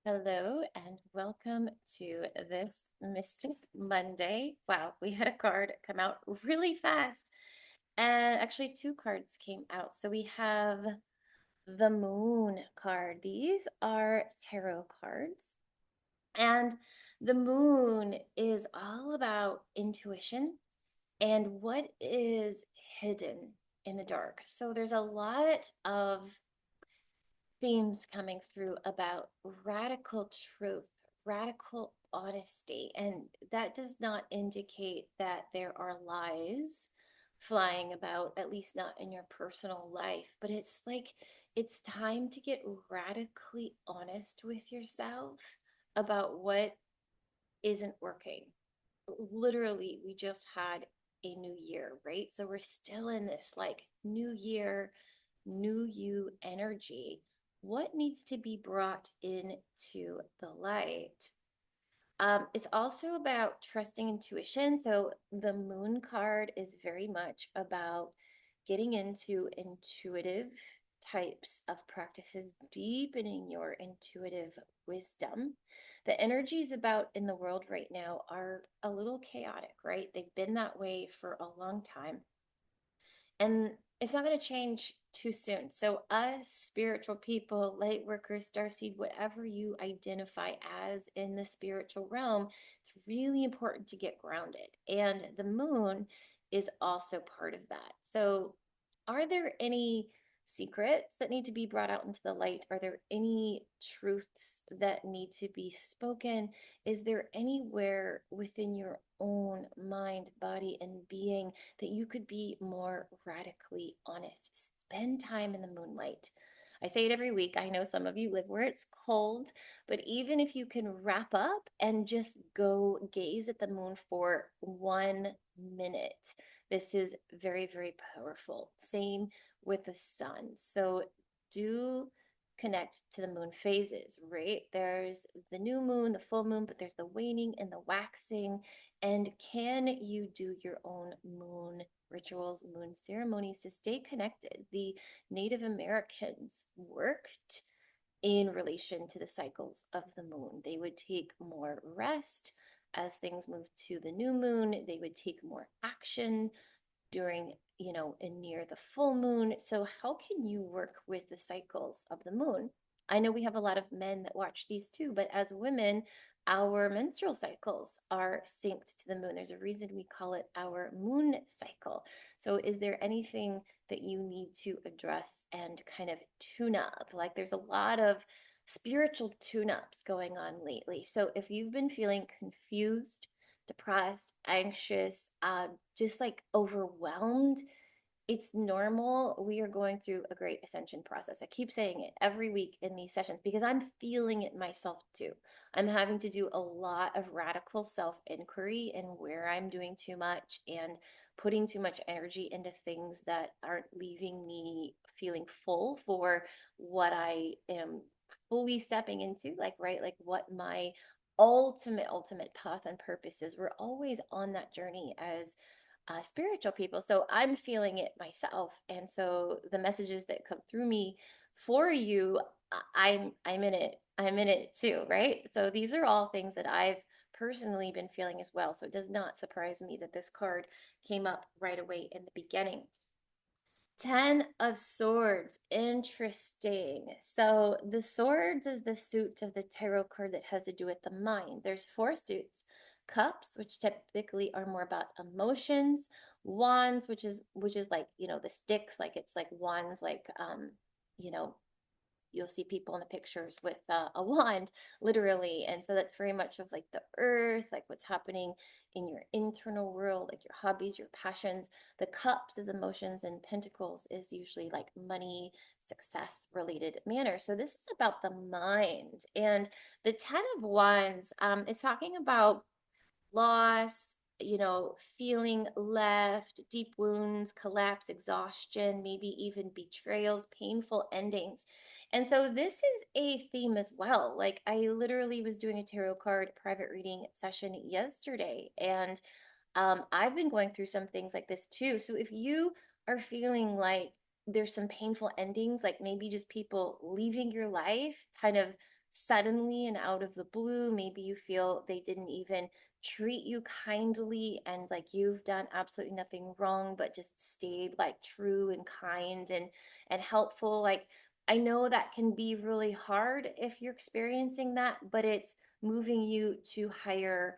Hello and welcome to this Mystic Monday. Wow, we had a card come out really fast, and actually, two cards came out. So we have the Moon card. These are tarot cards, and the Moon is all about intuition and what is hidden in the dark. So there's a lot of themes coming through about radical truth, radical honesty. And that does not indicate that there are lies flying about, at least not in your personal life. But it's like it's time to get radically honest with yourself about what isn't working. Literally, we just had a new year, right? So we're still in this like new year, new you energy. What needs to be brought into the light? It's also about trusting intuition. So the moon card is very much about getting into intuitive types of practices, deepening your intuitive wisdom. The energies about in the world right now are a little chaotic, right? They've been that way for a long time. And it's not going to change too soon. So, us spiritual people, light workers, starseed, whatever you identify as in the spiritual realm, it's really important to get grounded. And the moon is also part of that. So, are there any secrets that need to be brought out into the light? Are there any truths that need to be spoken? Is there anywhere within your own mind, body, and being that you could be more radically honest? Spend time in the moonlight. I say it every week. I know some of you live where it's cold, but even if you can wrap up and just go gaze at the moon for 1 minute, this is very, very powerful. Same with the sun. So do connect to the moon phases, right? There's the new moon, the full moon, but there's the waning and the waxing. And can you do your own moon rituals, moon ceremonies to stay connected? The Native Americans worked in relation to the cycles of the moon. They would take more rest as things moved to the new moon. They would take more action during, and near the full moon. So, how can you work with the cycles of the moon? I know we have a lot of men that watch these too, but as women, our menstrual cycles are synced to the moon. There's a reason we call it our moon cycle. So, is there anything that you need to address and kind of tune up? Like, there's a lot of spiritual tune ups going on lately. So, if you've been feeling confused, depressed, anxious, just like overwhelmed, it's normal. We are going through a great ascension process. I keep saying it every week in these sessions because I'm feeling it myself too. I'm having to do a lot of radical self inquiry and where I'm doing too much and putting too much energy into things that aren't leaving me feeling full for what I am fully stepping into, like, right, like what my ultimate path and purpose is. We're always on that journey as spiritual people. So I'm feeling it myself. And so the messages that come through me for you, I'm in it. I'm in it too, right? So these are all things that I've personally been feeling as well. So it does not surprise me that this card came up right away in the beginning. 10 of Swords. Interesting. So the Swords is the suit of the tarot card that has to do with the mind. There's four suits. Cups, which typically are more about emotions. Wands, which is like, the sticks, like it's like wands, like you know, you'll see people in the pictures with a wand, literally. And so that's very much of like the earth, like what's happening in your internal world, like your hobbies, your passions. The cups is emotions, and pentacles is usually like money, success related manner. So this is about the mind. And the 10 of wands is talking about loss, feeling left, deep wounds, collapse, exhaustion, maybe even betrayals, painful endings. And so this is a theme as well. Like, I literally was doing a tarot card private reading session yesterday, and I've been going through some things like this too. So if you are feeling like there's some painful endings, like maybe just people leaving your life, kind of suddenly and out of the blue. Maybe you feel they didn't even treat you kindly and like you've done absolutely nothing wrong, but just stayed like true and kind and helpful. Like I know that can be really hard if you're experiencing that, but it's moving you to higher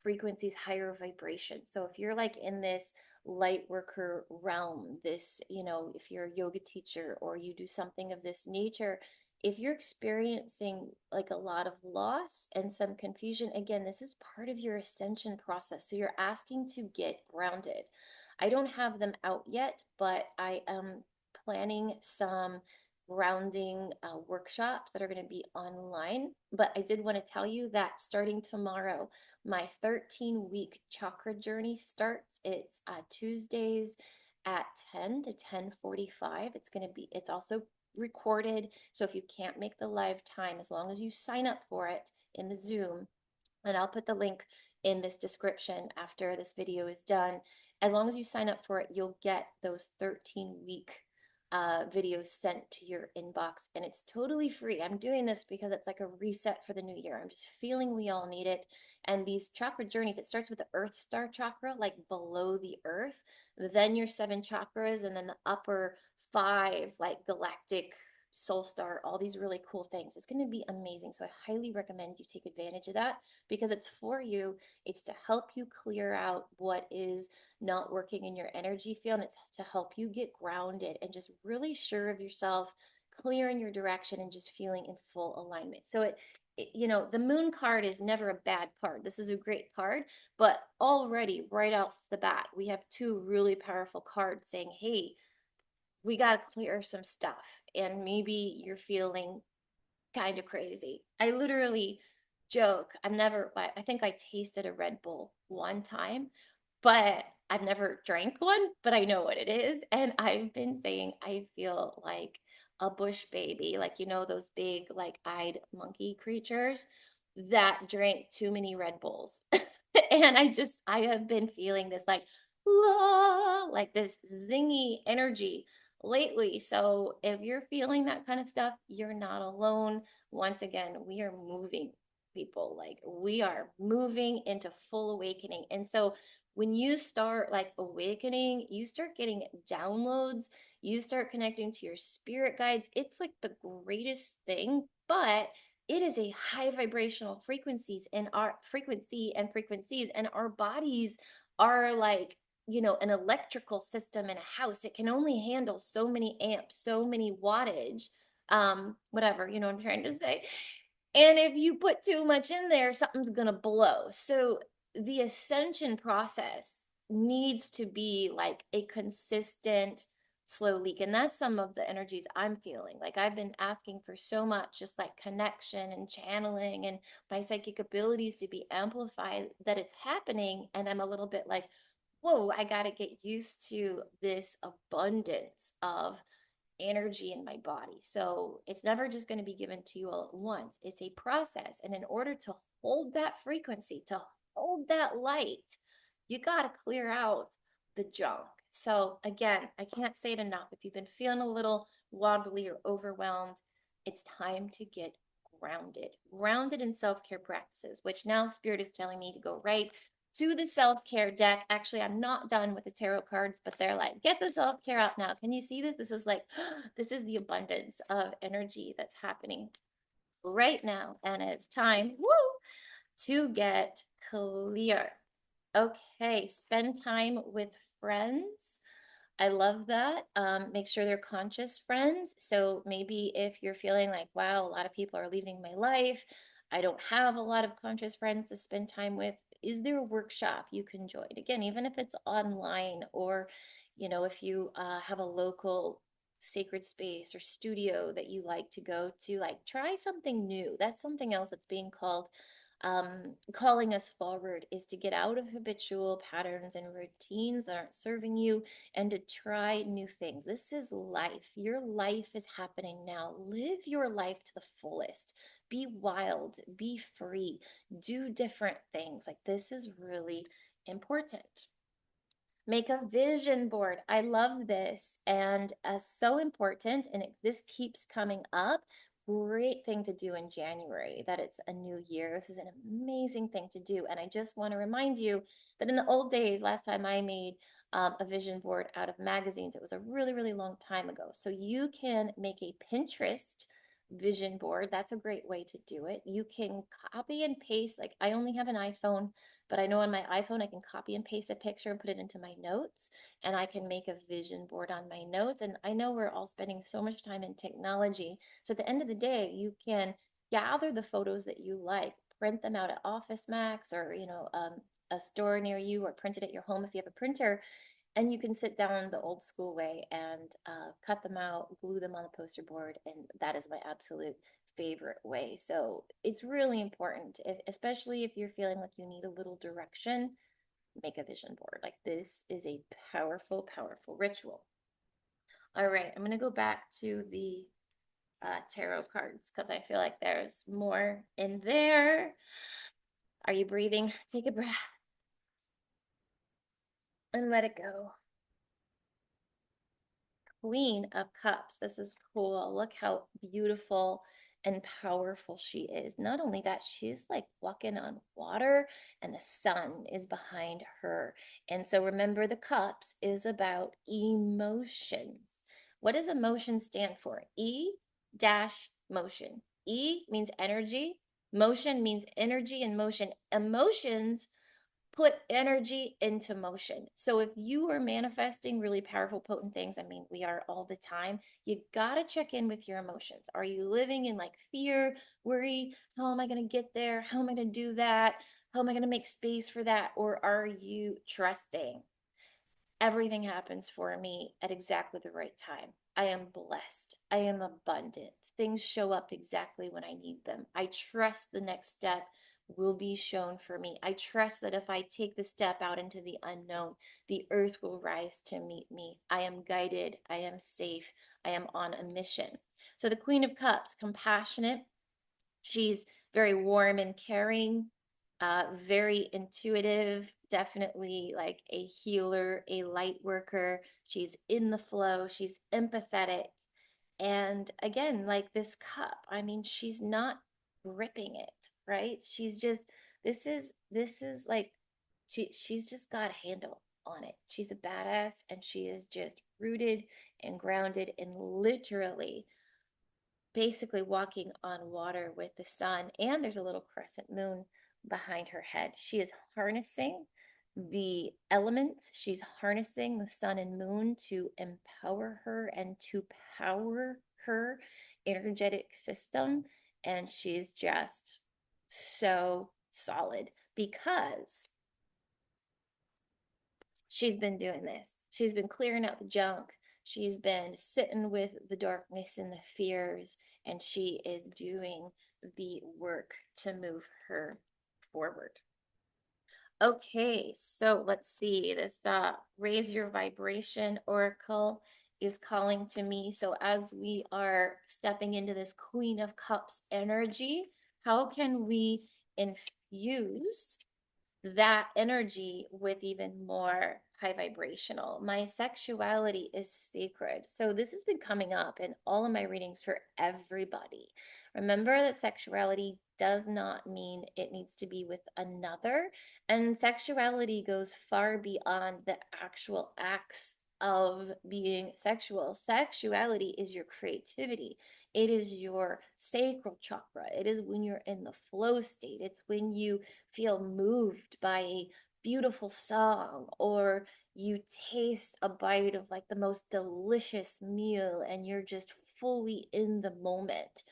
frequencies, higher vibration. So if you're like in this light worker realm, this, if you're a yoga teacher or you do something of this nature, if you're experiencing like a lot of loss and some confusion, again, this is part of your ascension process. So you're asking to get grounded. I don't have them out yet, but I am planning some grounding workshops that are going to be online. But I did want to tell you that starting tomorrow, my 13-week chakra journey starts. It's Tuesdays at 10 to 10:45. It's also recorded. So if you can't make the live time, as long as you sign up for it in the Zoom, and I'll put the link in this description after this video is done. As long as you sign up for it, you'll get those 13-week videos sent to your inbox, and it's totally free. I'm doing this because it's like a reset for the new year. I'm just feeling we all need it. And these chakra journeys, it starts with the Earth Star chakra, like below the earth, then your 7 chakras, and then the upper 5, like galactic soul star, all these really cool things. It's going to be amazing. So I highly recommend you take advantage of that because it's for you. It's to help you clear out what is not working in your energy field. And it's to help you get grounded and just really sure of yourself, clear in your direction, and just feeling in full alignment. So the moon card is never a bad card. This is a great card, but already right off the bat, we have 2 really powerful cards saying, hey, we got to clear some stuff. And maybe you're feeling kind of crazy. I literally joke. I think I tasted a Red Bull one time, but I've never drank one, but I know what it is. And I've been saying I feel like a bush baby, like, those big, like eyed monkey creatures that drank too many Red Bulls. And I have been feeling this like this zingy energy lately. So if you're feeling that kind of stuff, you're not alone. Once again, we are moving, people. Like we are moving into full awakening. And so when you start like awakening, you start getting downloads, you start connecting to your spirit guides. It's like the greatest thing, but it is a high vibrational frequencies, and our bodies are like, an electrical system in a house. It can only handle so many amps, so many wattage, whatever, what I'm trying to say. And if you put too much in there, something's going to blow. So the ascension process needs to be like a consistent slow leak. And that's some of the energies I'm feeling. Like I've been asking for so much, just like connection and channeling and my psychic abilities to be amplified, that it's happening. And I'm a little bit like, whoa, I got to get used to this abundance of energy in my body. So it's never just going to be given to you all at once. It's a process. And in order to hold that frequency, to hold that light, you got to clear out the junk. So again, I can't say it enough. If you've been feeling a little wobbly or overwhelmed, it's time to get grounded in self-care practices, which now Spirit is telling me to go right to the self-care deck. Actually, I'm not done with the tarot cards, but they're like, get the self-care out now. Can you see this? This is like, this is the abundance of energy that's happening right now. And it's time, to get clear. Okay, spend time with friends. I love that. Make sure they're conscious friends. So maybe if you're feeling like, wow, a lot of people are leaving my life, I don't have a lot of conscious friends to spend time with, is there a workshop you can join? Again, even if it's online, or, if you have a local sacred space or studio that you like to go to, like try something new. That's something else that's being called, calling us forward, is to get out of habitual patterns and routines that aren't serving you and to try new things. This is life. Your life is happening now. Live your life to the fullest. Be wild, be free, do different things. Like this is really important. Make a vision board. I love this, and so important. And this keeps coming up great thing to do in January, that it's a new year. This is an amazing thing to do. And I just want to remind you that in the old days, last time I made a vision board out of magazines, it was a really, really long time ago. So you can make a Pinterest vision board. That's a great way to do it. You can copy and paste. Like I only have an iPhone, but I know on my iPhone I can copy and paste a picture and put it into my notes, and I can make a vision board on my notes. And I know we're all spending so much time in technology. So at the end of the day, you can gather the photos that you like, print them out at Office Max or, a store near you, or print it at your home if you have a printer, and you can sit down the old school way and cut them out, glue them on the poster board, and that is my absolute favorite way. So it's really important, especially if you're feeling like you need a little direction, make a vision board. Like this is a powerful, powerful ritual. All right, I'm going to go back to the tarot cards because I feel like there's more in there. Are you breathing? Take a breath and let it go. Queen of Cups. This is cool. Look how beautiful and powerful she is. Not only that, she's like walking on water and the sun is behind her. And so remember, the cups is about emotions. What does emotion stand for? E dash motion. E means energy. Motion means energy and motion. Emotions put energy into motion. So if you are manifesting really powerful, potent things, I mean, we are all the time, you got to check in with your emotions. Are you living in like fear, worry? How am I going to get there? How am I going to do that? How am I going to make space for that? Or are you trusting? Everything happens for me at exactly the right time. I am blessed. I am abundant. Things show up exactly when I need them. I trust the next step will be shown for me. I trust that if I take the step out into the unknown, the earth will rise to meet me. I am guided. I am safe. I am on a mission. So the Queen of Cups, compassionate. She's very warm and caring, very intuitive, definitely like a healer, a light worker. She's in the flow, she's empathetic. And again, like this cup, I mean, she's not gripping it, right? She's just, this is like, she's just got a handle on it. She's a badass, and she is just rooted and grounded and literally basically walking on water with the sun, and there's a little crescent moon behind her head. She is harnessing the elements. She's harnessing the sun and moon to empower her and to power her energetic system. And she's just so solid because she's been doing this. She's been clearing out the junk. She's been sitting with the darkness and the fears, and she is doing the work to move her forward. Okay, so let's see. This raise your vibration oracle is calling to me. So as we are stepping into this Queen of Cups energy, how can we infuse that energy with even more high vibrational? My sexuality is sacred. So this has been coming up in all of my readings for everybody. Remember that sexuality does not mean it needs to be with another, and sexuality goes far beyond the actual acts of being sexual. Sexuality is your creativity. It is your sacral chakra. It is when you're in the flow state. It's when you feel moved by a beautiful song, or you taste a bite of like the most delicious meal and you're just fully in the moment.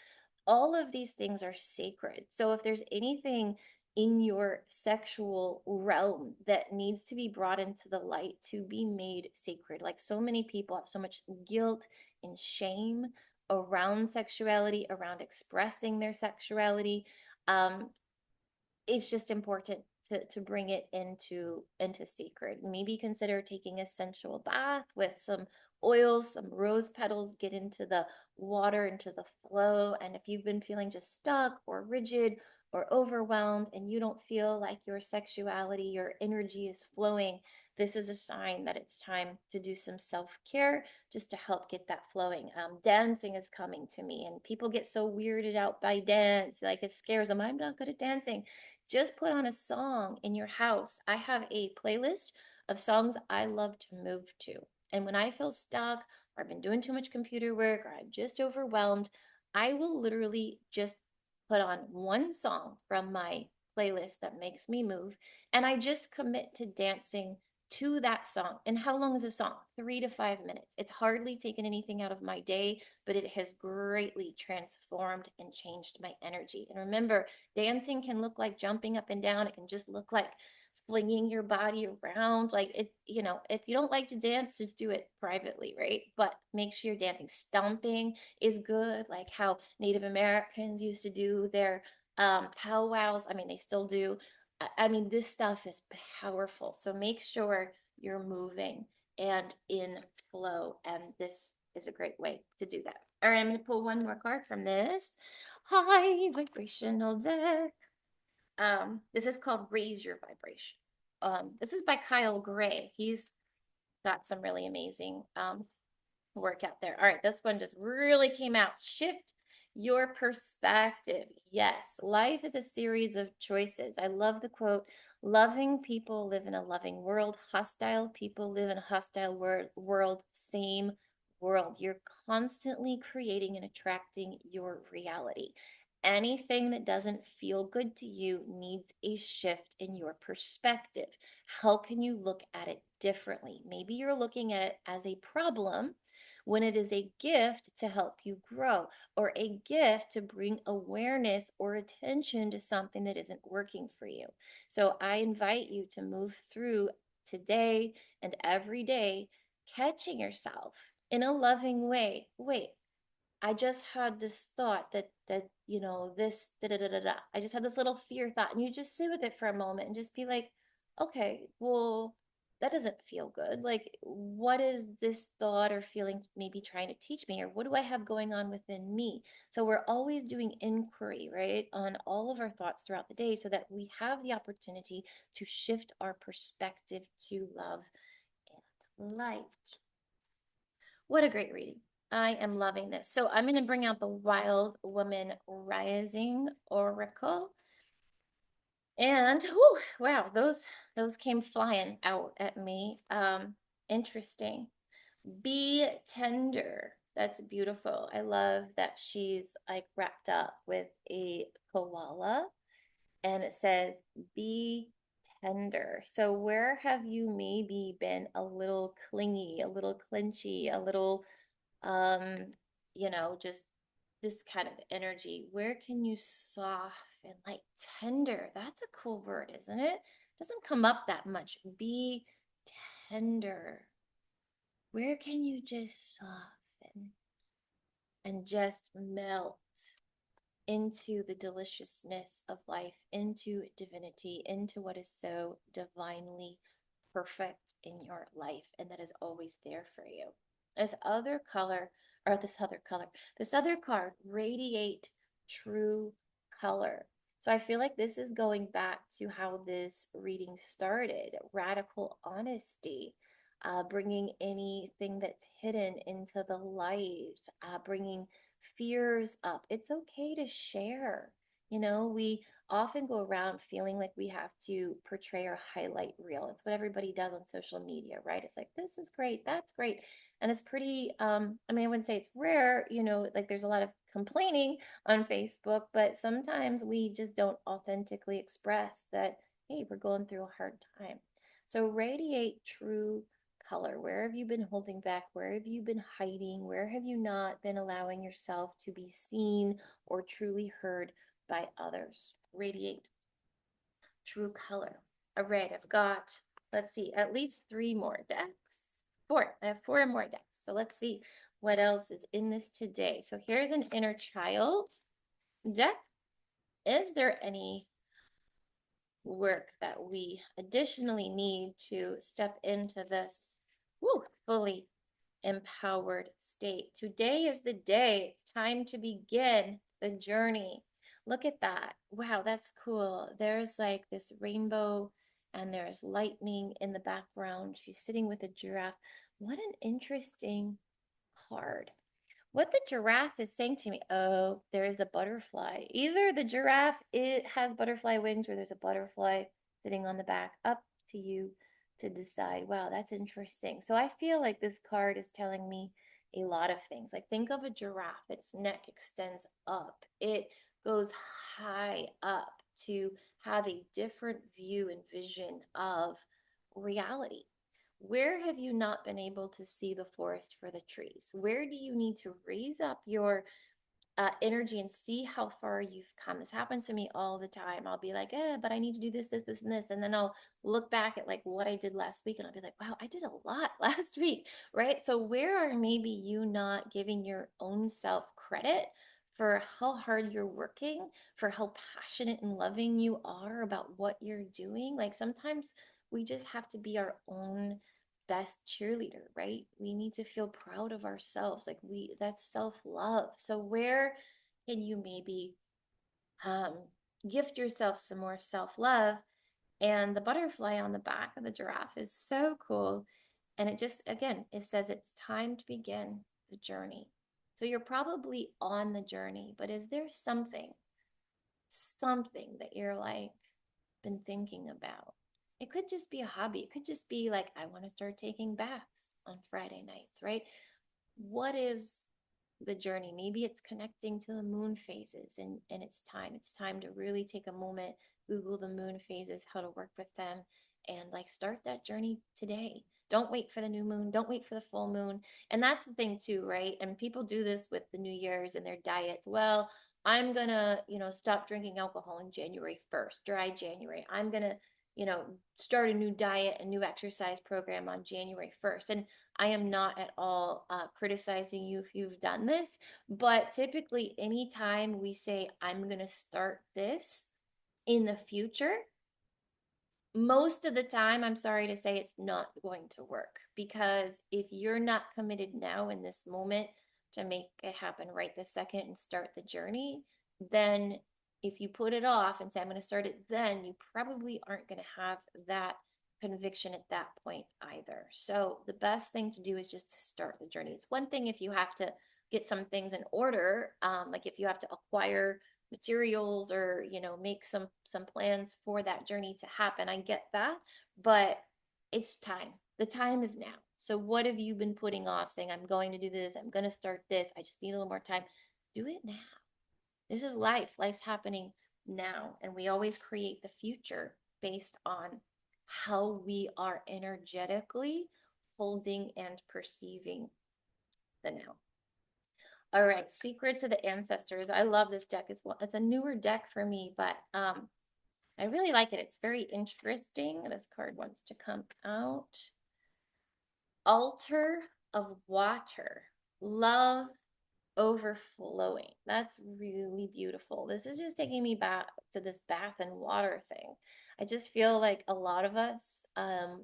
All of these things are sacred. So if there's anything in your sexual realm that needs to be brought into the light to be made sacred, like so many people have so much guilt and shame around sexuality, around expressing their sexuality. It's just important to bring it into sacred. Maybe consider taking a sensual bath with some oils, some rose petals, get into the water, into the flow. And if you've been feeling just stuck or rigid or overwhelmed and you don't feel like your sexuality, your energy is flowing, this is a sign that it's time to do some self-care just to help get that flowing. Dancing is coming to me, and people get so weirded out by dance, like it scares them. I'm not good at dancing. Just put on a song in your house. I have a playlist of songs I love to move to. And when I feel stuck, or I've been doing too much computer work, or I'm just overwhelmed, I will literally just put on one song from my playlist that makes me move, and I just commit to dancing to that song. And how long is a song? 3 to 5 minutes. It's hardly taken anything out of my day, but it has greatly transformed and changed my energy. And remember, dancing can look like jumping up and down. It can just look like flinging your body around. Like it, if you don't like to dance, just do it privately, right? But make sure you're dancing. Stomping is good, like how Native Americans used to do their powwows. I mean, they still do. I mean, this stuff is powerful. So make sure you're moving and in flow. And this is a great way to do that. All right, I'm going to pull one more card from this high vibrational deck. This is called Raise Your Vibration. This is by Kyle Gray. He's got some really amazing work out there. All right, this one just really came out. Shift your perspective. Yes, life is a series of choices. I love the quote, loving people live in a loving world. Hostile people live in a hostile world. Same world. You're constantly creating and attracting your reality. Anything that doesn't feel good to you needs a shift in your perspective. How can you look at it differently? Maybe you're looking at it as a problem when it is a gift to help you grow, or a gift to bring awareness or attention to something that isn't working for you. So I invite you to move through today and every day, catching yourself in a loving way. Wait, I just had this thought that this da da da da da. I just had this little fear thought, and you just sit with it for a moment and just be like, okay, well, that doesn't feel good. Like, what is this thought or feeling maybe trying to teach me, or what do I have going on within me? So we're always doing inquiry, right, on all of our thoughts throughout the day, so that we have the opportunity to shift our perspective to love and light. What a great reading. I am loving this. So I'm going to bring out the Wild Woman Rising Oracle. And whew, wow, those came flying out at me. Interesting. Be tender. That's beautiful. I love that she's like wrapped up with a koala, and it says be tender. So where have you maybe been a little clingy, a little clinchy, a little just this kind of energy? Where can you soften, like tender? That's a cool word, isn't it? Doesn't come up that much. Be tender. Where can you just soften and just melt into the deliciousness of life, into divinity, into what is so divinely perfect in your life and that is always there for you? This other color, or this other card, radiate true color. So I feel like this is going back to how this reading started, radical honesty, bringing anything that's hidden into the light, bringing fears up. It's okay to share. We often go around feeling like we have to portray our highlight reel. It's what everybody does on social media, right? It's like, this is great, that's great. And it's pretty, I mean, I wouldn't say it's rare, like there's a lot of complaining on Facebook, but sometimes we just don't authentically express that, hey, we're going through a hard time. So radiate true color. Where have you been holding back? Where have you been hiding? Where have you not been allowing yourself to be seen or truly heard by others? Radiate true color. All right, I've got, let's see, at least 3 more decks. 4. I have 4 more decks. So let's see what else is in this today. So here's an inner child deck. Is there any work that we additionally need to step into this fully empowered state? Today is the day. It's time to begin the journey. Look at that. Wow, that's cool. There's like this rainbow and there's lightning in the background. She's sitting with a giraffe. What an interesting card. What the giraffe is saying to me, oh, there is a butterfly. Either the giraffe, it has butterfly wings or there's a butterfly sitting on the back. Up to you to decide. Wow, that's interesting. So I feel like this card is telling me a lot of things. Like think of a giraffe, its neck extends up. It goes high up to have a different view and vision of reality. Where have you not been able to see the forest for the trees? Where do you need to raise up your energy and see how far you've come? This happens to me all the time. I'll be like, but I need to do this, this, this, and this. And then I'll look back at like what I did last week and I'll be like, wow, I did a lot last week, right? So where are maybe you not giving your own self credit for how hard you're working, for how passionate and loving you are about what you're doing? Like sometimes we just have to be our own best cheerleader, right? We need to feel proud of ourselves. Like that's self-love. So where can you maybe um gift yourself some more self-love? And the butterfly on the back of the giraffe is so cool. And it just, again, it says it's time to begin the journey. So you're probably on the journey, but is there something that you're like been thinking about? It could just be a hobby. It could just be like, I want to start taking baths on Friday nights, right? What is the journey? Maybe it's connecting to the moon phases and it's time to really take a moment, Google the moon phases, how to work with them, and like start that journey today. Don't wait for the new moon. Don't wait for the full moon. And that's the thing too, right? And people do this with the New Year's and their diets. Well, I'm gonna, stop drinking alcohol on January 1st, dry January. I'm gonna, start a new diet, a new exercise program on January 1st. And I am not at all criticizing you if you've done this, but typically, anytime we say, I'm going to start this in the future, most of the time, I'm sorry to say it's not going to work because if you're not committed now in this moment to make it happen right this second and start the journey, then if you put it off and say, I'm going to start it then, you probably aren't going to have that conviction at that point either. So the best thing to do is just to start the journey. It's one thing if you have to get some things in order, like if you have to acquire materials or make some plans for that journey to happen. I get that, but it's time. The time is now. So what have you been putting off, saying I'm going to do this, I'm going to start this, I just need a little more time? Do it now. This is life. Life's happening now, and we always create the future based on how we are energetically holding and perceiving the now. All right, Secrets of the Ancestors. I love this deck. It's a newer deck for me, but I really like it. It's very interesting. This card wants to come out. Altar of Water. Love overflowing. That's really beautiful. This is just taking me back to this bath and water thing. I just feel like a lot of us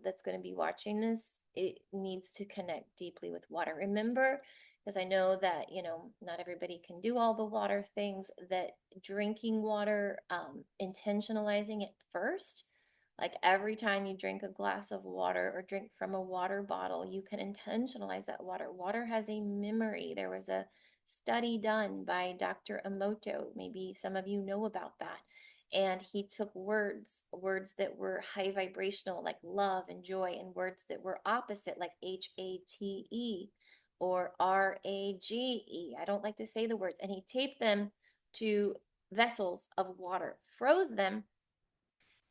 that's going to be watching this, it needs to connect deeply with water. Remember, because I know that, not everybody can do all the water things, that drinking water, intentionalizing it first, like every time you drink a glass of water or drink from a water bottle, you can intentionalize that water. Water has a memory. There was a study done by Dr. Emoto. Maybe some of you know about that. And he took words that were high vibrational, like love and joy, and words that were opposite, like HATE or RAGE. I don't like to say the words. And he taped them to vessels of water, froze them,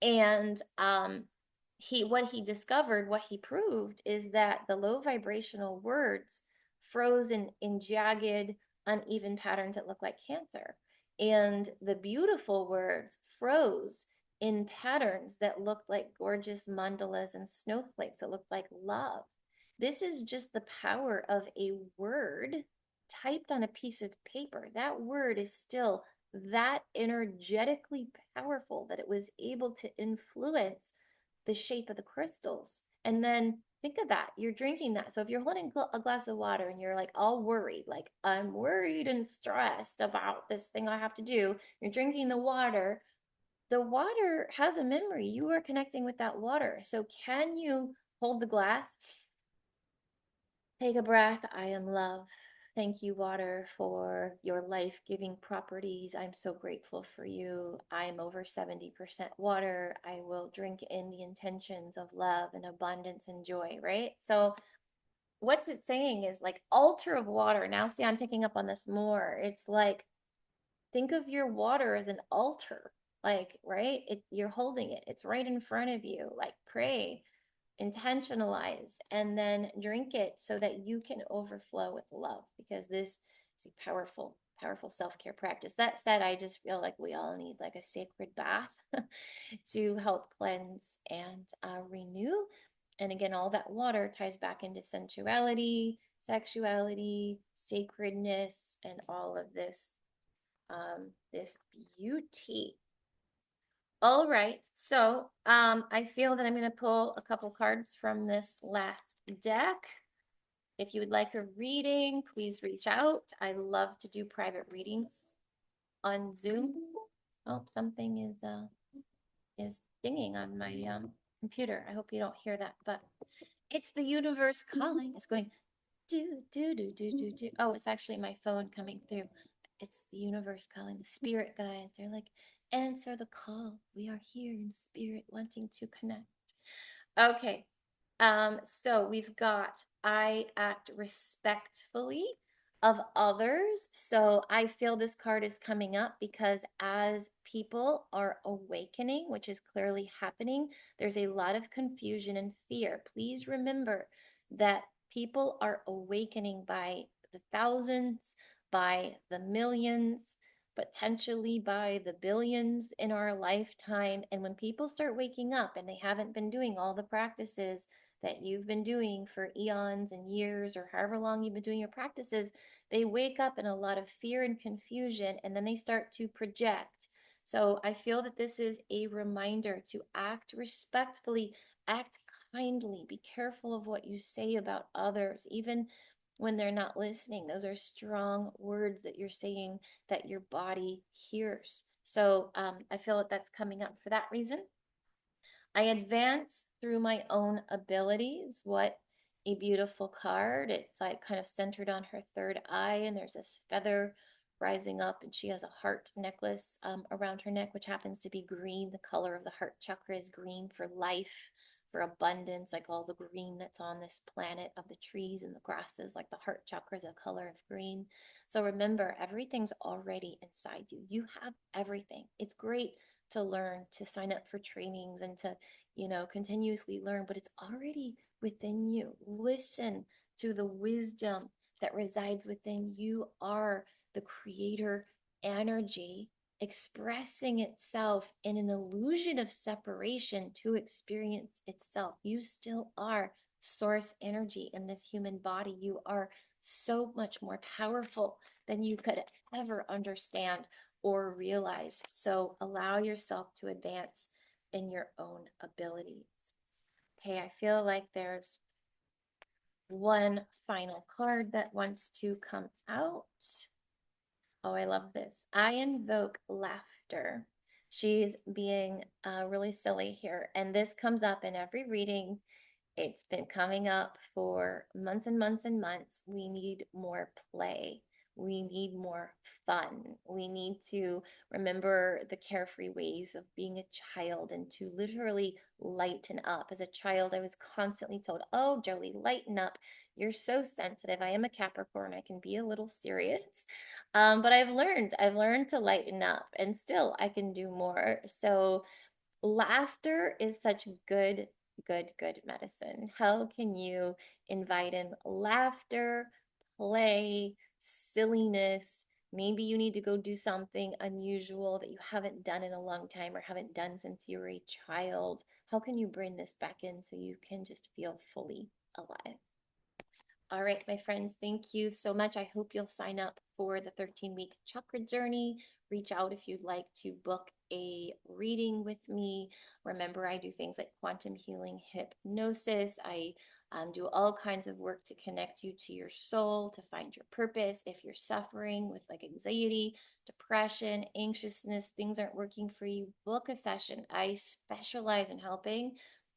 and what he discovered, what he proved, is that the low vibrational words froze in jagged, uneven patterns that look like cancer. And the beautiful words froze in patterns that looked like gorgeous mandalas and snowflakes that looked like love. This is just the power of a word typed on a piece of paper. That word is still that energetically powerful that it was able to influence the shape of the crystals. And then think of that. You're drinking that. So if you're holding a glass of water and you're like all worried, like I'm worried and stressed about this thing I have to do, you're drinking the water. The water has a memory. You are connecting with that water. So can you hold the glass? Take a breath. I am love. Thank you, water, for your life giving properties. I'm so grateful for you. I'm over 70% water. I will drink in the intentions of love and abundance and joy, right? So, what's it saying is like altar of water. Now, see, I'm picking up on this more. It's like, think of your water as an altar, like, right? You're holding it, it's right in front of you. Like, pray, intentionalize, and then drink it so that you can overflow with love, because this is a powerful, powerful self-care practice. That said, I just feel like we all need like a sacred bath to help cleanse and renew. And again, all that water ties back into sensuality, sexuality, sacredness, and all of this beauty. All right, so I feel that I'm going to pull a couple cards from this last deck. If you would like a reading, please reach out. I love to do private readings on Zoom. Oh, something is dinging on my computer. I hope you don't hear that, but it's the universe calling. It's going do do do do do do. Oh, it's actually my phone coming through. It's the universe calling, the spirit guides. They're like, answer the call. We are here in spirit wanting to connect. Okay. So we've got I act respectfully of others. So I feel this card is coming up because as people are awakening, which is clearly happening, there's a lot of confusion and fear. Please remember that people are awakening by the thousands, by the millions, potentially by the billions in our lifetime. And when people start waking up and they haven't been doing all the practices that you've been doing for eons and years, or however long you've been doing your practices, they wake up in a lot of fear and confusion, and then they start to project. So I feel that this is a reminder to act respectfully, act kindly, be careful of what you say about others, even when they're not listening. Those are strong words that you're saying that your body hears. So I feel that that's coming up for that reason. I advance through my own abilities. What a beautiful card. It's like kind of centered on her third eye, and there's this feather rising up, and she has a heart necklace around her neck, which happens to be green. The color of the heart chakra is green for life, for abundance, like all the green that's on this planet of the trees and the grasses, like the heart chakra is a color of green. So remember, everything's already inside you. You have everything. It's great to learn, to sign up for trainings and to, continuously learn, but it's already within you. Listen to the wisdom that resides within. You are the creator energy expressing itself in an illusion of separation to experience itself. You still are source energy in this human body. You are so much more powerful than you could ever understand or realize. So allow yourself to advance in your own abilities. Okay, I feel like there's one final card that wants to come out. Oh, I love this. I invoke laughter. She's being really silly here. And this comes up in every reading. It's been coming up for months and months and months. We need more play. We need more fun. We need to remember the carefree ways of being a child and to literally lighten up. As a child, I was constantly told, oh, Jolie, lighten up. You're so sensitive. I am a Capricorn. I can be a little serious. But I've learned to lighten up, and still I can do more. So laughter is such good, good, good medicine. How can you invite in laughter, play, silliness? Maybe you need to go do something unusual that you haven't done in a long time or haven't done since you were a child. How can you bring this back in so you can just feel fully alive? All right, my friends, thank you so much. I hope you'll sign up for the 13-week chakra journey. Reach out if you'd like to book a reading with me. Remember, I do things like quantum healing, hypnosis. I do all kinds of work to connect you to your soul, to find your purpose. If you're suffering with like anxiety, depression, anxiousness, things aren't working for you, book a session. I specialize in helping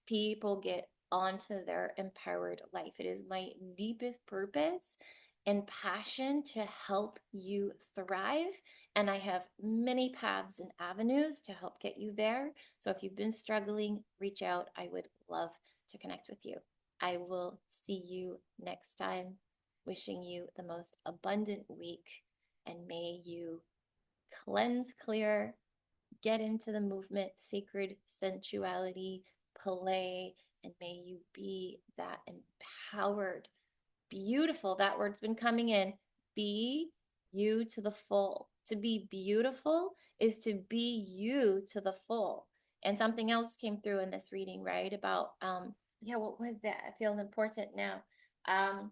people get onto their empowered life. It is my deepest purpose and passion to help you thrive. And I have many paths and avenues to help get you there. So if you've been struggling, reach out. I would love to connect with you. I will see you next time. Wishing you the most abundant week, and may you cleanse, clear, get into the movement, sacred sensuality, play, and may you be that empowered, beautiful. That word's been coming in. Be you to the full. To be beautiful is to be you to the full. And something else came through in this reading, right? About yeah, what was that? It feels important now. Um,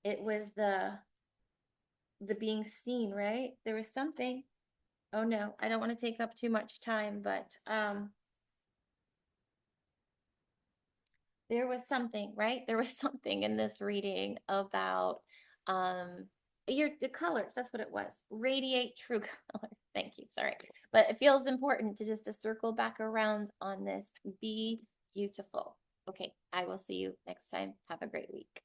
it was the being seen, right? There was something. Oh no, I don't want to take up too much time, but there was something, right? There was something in this reading about um the colors. That's what it was. Radiate true color. Thank you. Sorry. But it feels important to just to circle back around on this. Be beautiful. Okay, I will see you next time. Have a great week.